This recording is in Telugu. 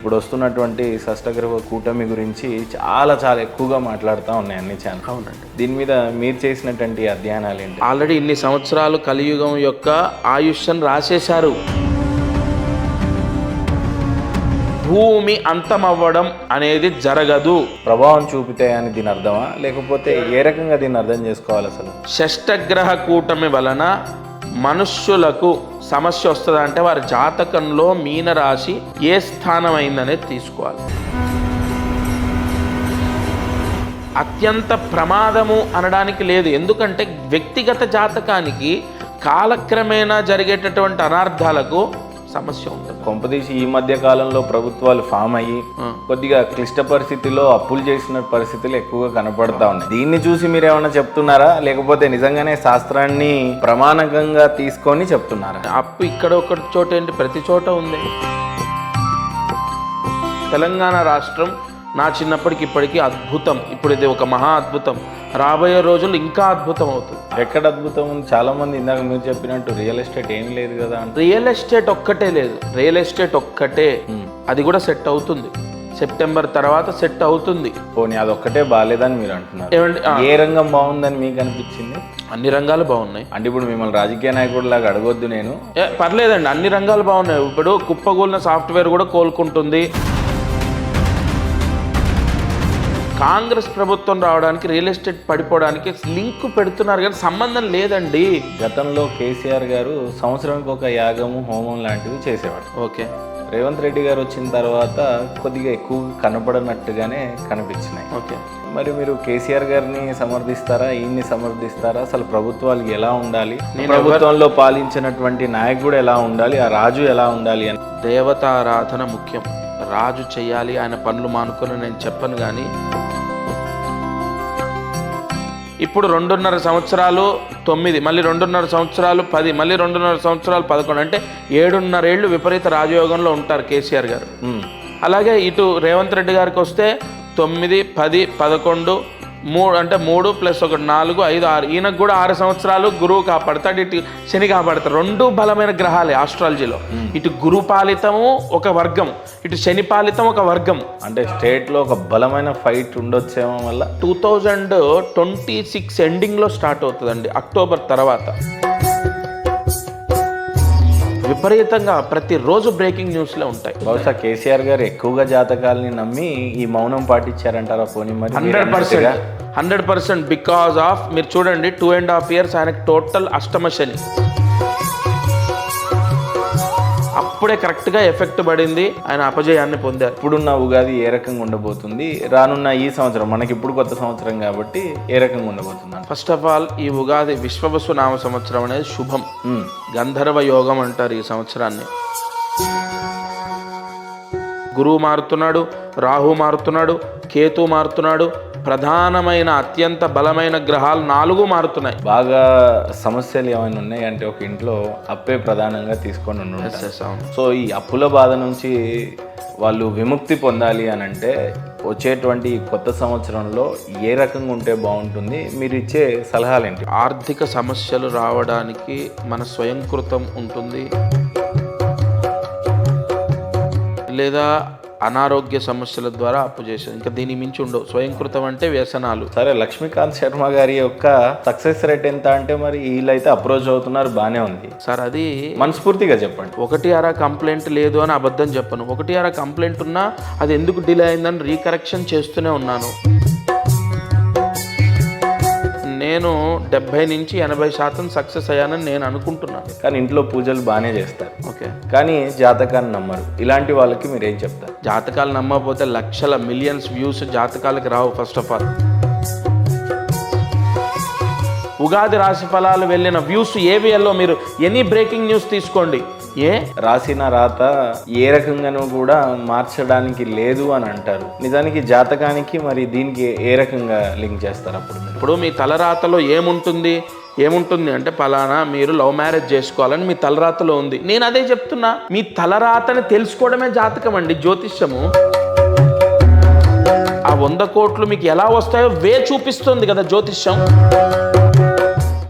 ఇప్పుడు వస్తున్నటువంటి షష్టగ్రహ కూటమి గురించి చాలా ఎక్కువగా మాట్లాడుతూ ఉన్నాయి అన్ని ఛానల్. అవునండి. దీని మీద మీరు చేసినటువంటి అధ్యయనాలు ఏంటి? ఆల్రెడీ ఇన్ని సంవత్సరాలు కలియుగం యొక్క ఆయుష్ను రాసేశారు. భూమి అంతమవ్వడం అనేది జరగదు. ప్రభావం చూపితే అని దీని అర్థమా, లేకపోతే ఏ రకంగా దీన్ని అర్థం చేసుకోవాలి? అసలు షష్టగ్రహ కూటమి వలన మనుష్యులకు సమస్య వస్తుందా అంటే వారి జాతకంలో మీనరాశి ఏ స్థానం అయిందనేది తీసుకోవాలి. అత్యంత ప్రమాదము అనడానికి లేదు, ఎందుకంటే వ్యక్తిగత జాతకానికి కాలక్రమేణా జరిగేటటువంటి అనార్థాలకు సమస్య ఉంటుంది. కొంపదీసి ఈ మధ్య కాలంలో ప్రభుత్వాలు ఫామ్ అయ్యి కొద్దిగా క్లిష్ట పరిస్థితుల్లో అప్పులు చేసిన పరిస్థితులు ఎక్కువగా కనపడతా ఉన్నాయి. దీన్ని చూసి మీరు ఏమైనా చెప్తున్నారా, లేకపోతే నిజంగానే శాస్త్రాన్ని ప్రమాణకంగా తీసుకొని చెప్తున్నారా? అప్పు ఇక్కడ ఒక చోట ఏంటి, ప్రతి చోట ఉంది. తెలంగాణ రాష్ట్రం నా చిన్నప్పటికి ఇప్పటికీ అద్భుతం. ఇప్పుడు ఇది ఒక మహా అద్భుతం. రాబోయే రోజులు ఇంకా అద్భుతం అవుతుంది. ఎక్కడ అద్భుతం ఉంది? చాలా మంది ఇందాక మీరు చెప్పినట్టు రియల్ ఎస్టేట్ ఏం లేదు కదా అంటే. రియల్ ఎస్టేట్ ఒక్కటే లేదు, రియల్ ఎస్టేట్ ఒక్కటే, అది కూడా సెట్ అవుతుంది. సెప్టెంబర్ తర్వాత సెట్ అవుతుంది. పోనీ అదొక్కటే బాగాలేదని మీరు అంటున్నారు. ఏమంటే ఏ రంగం బాగుందని మీకు అనిపించింది? అన్ని రంగాలు బాగున్నాయి. అంటే ఇప్పుడు మిమ్మల్ని రాజకీయ నాయకుడిలాగా అడగొద్దు నేను. పర్లేదండి, అన్ని రంగాలు బాగున్నాయి. ఇప్పుడు కుప్పగూలిన సాఫ్ట్వేర్ కూడా కోలుకుంటుంది. కాంగ్రెస్ ప్రభుత్వం రావడానికి రియల్ ఎస్టేట్ పడిపోవడానికి లింక్ పెడుతున్నారు కానీ సంబంధం లేదండి. గతంలో కేసీఆర్ గారు సంవత్సరానికి ఒక యాగము హోమం లాంటివి చేసేవాడు. ఓకే. రేవంత్ రెడ్డి గారు వచ్చిన తర్వాత కొద్దిగా ఎక్కువ కనపడనట్టుగానే కనిపించినాయి. ఓకే. మరి మీరు కేసీఆర్ గారిని సమర్థిస్తారా, ఈయన్ని సమర్థిస్తారా? అసలు ప్రభుత్వాలు ఎలా ఉండాలి, ప్రభుత్వంలో పాలించినటువంటి నాయకుడు ఎలా ఉండాలి, ఆ రాజు ఎలా ఉండాలి అని? దేవతారాధన ముఖ్యం. రాజు చెయ్యాలి, ఆయన పనులు మానుకొని నేను చెప్పను. కానీ ఇప్పుడు 2.5 సంవత్సరాలు 9, మళ్ళీ 2.5 సంవత్సరాలు 10, మళ్ళీ 2.5 సంవత్సరాలు 11, అంటే 7.5 ఏళ్ళు విపరీత రాజయోగంలో ఉంటారు కేసీఆర్ గారు. అలాగే ఇటు రేవంత్ రెడ్డి గారికి వస్తే 9, 10, 11, 3 అంటే 3 + 1 4, 5, 6. ఈయనకు కూడా 6 సంవత్సరాలు గురువు కాపాడతాడు, ఇటు శని కాపాడతాడు. 2 బలమైన గ్రహాలే ఆస్ట్రాలజీలో. ఇటు గురు పాలితము ఒక వర్గం, ఇటు శని పాలితం ఒక వర్గం. అంటే స్టేట్లో ఒక బలమైన ఫైట్ ఉండొచ్చేమో. వల్ల 2026 ఎండింగ్లో స్టార్ట్ అవుతుందండి, అక్టోబర్ తర్వాత. విపరీతంగా ప్రతిరోజు బ్రేకింగ్ న్యూస్లే ఉంటాయి. బహుశా కేసీఆర్ గారు ఎక్కువగా జాతకాలని నమ్మి ఈ మౌనం పాటించారంటారా? పోనీ మరి 100% బికాజ్ ఆఫ్, మీరు చూడండి 2.5 years ఆయనకు టోటల్ అష్టమ శని. అప్పుడే కరెక్ట్గా ఎఫెక్ట్ పడింది, ఆయన అపజయాన్ని పొందారు. ఇప్పుడున్న ఉగాది ఏ రకంగా ఉండబోతుంది? రానున్న ఈ సంవత్సరం, మనకి ఇప్పుడు కొత్త సంవత్సరం కాబట్టి ఏ రకంగా ఉండబోతుంది? ఫస్ట్ ఆఫ్ ఆల్ ఈ ఉగాది విశ్వవసు నామ సంవత్సరం అనేది శుభం. గంధర్వ యోగం అంటారు ఈ సంవత్సరాన్ని. గురువు మారుతున్నాడు, రాహు మారుతున్నాడు, కేతు మారుతున్నాడు. ప్రధానమైన అత్యంత బలమైన గ్రహాలు 4 మారుతున్నాయి. బాగా సమస్యలు ఏమైనా ఉన్నాయి అంటే ఒక ఇంట్లో అప్పే ప్రధానంగా తీసుకొని ఉన్నాడు. సో ఈ అప్పుల బాధ నుంచి వాళ్ళు విముక్తి పొందాలి అని అంటే వచ్చేటువంటి కొత్త సంవత్సరంలో ఏ రకంగా ఉంటే బాగుంటుంది? మీరు ఇచ్చే సలహాలు ఏంటి? ఆర్థిక సమస్యలు రావడానికి మన స్వయంకృతం ఉంటుంది, లేదా అనారోగ్య సమస్యల ద్వారా అప్పు చేశారు. ఇంకా దీని మించి ఉండవు. స్వయంకృతం అంటే వ్యసనాలు. సరే, లక్ష్మీకాంత్ శర్మ గారి యొక్క సక్సెస్ రేట్ ఎంత అంటే మరి వీళ్ళైతే అప్రోచ్ అవుతున్నారు, బాగానే ఉంది సార్. అది మనస్ఫూర్తిగా చెప్పండి. 1 కంప్లైంట్ లేదు అని అబద్ధం చెప్పను. 1 కంప్లైంట్ ఉన్నా అది ఎందుకు డిలే అయిందని రీకరెక్షన్ చేస్తూనే ఉన్నాను. నేను 70 నుంచి 80% సక్సెస్ అయ్యానని నేను అనుకుంటున్నాను. కానీ ఇంట్లో పూజలు బాగానే చేస్తారు. ఓకే. కానీ జాతకాన్ని నమ్మరు. ఇలాంటి వాళ్ళకి మీరు ఏం చెప్తారు? జాతకాలు నమ్మకపోతే లక్షల మిలియన్స్ వ్యూస్ జాతకాలకి రావు. ఫస్ట్ ఆఫ్ ఆల్ ఉగాది రాశి ఫలాలు వెళ్ళిన వ్యూస్ ఏవిఎల్లో మీరు ఎనీ బ్రేకింగ్ న్యూస్ తీసుకోండి, రాసిన రాత ఏ రకంగానూ కూడా మార్చడానికి లేదు అని అంటారు. నిజానికి జాతకానికి మరి దీనికి ఏ రకంగా లింక్ చేస్తారు? ఇప్పుడు మీ తలరాతలో ఏముంటుంది అంటే పలానా మీరు లవ్ మ్యారేజ్ చేసుకోవాలని మీ తలరాతలో ఉంది. నేను అదే చెప్తున్నా, మీ తలరాతని తెలుసుకోవడమే జాతకం అండి, జ్యోతిష్యము. ఆ 100 కోట్లు మీకు ఎలా వస్తాయో చూపిస్తుంది కదా జ్యోతిష్యం.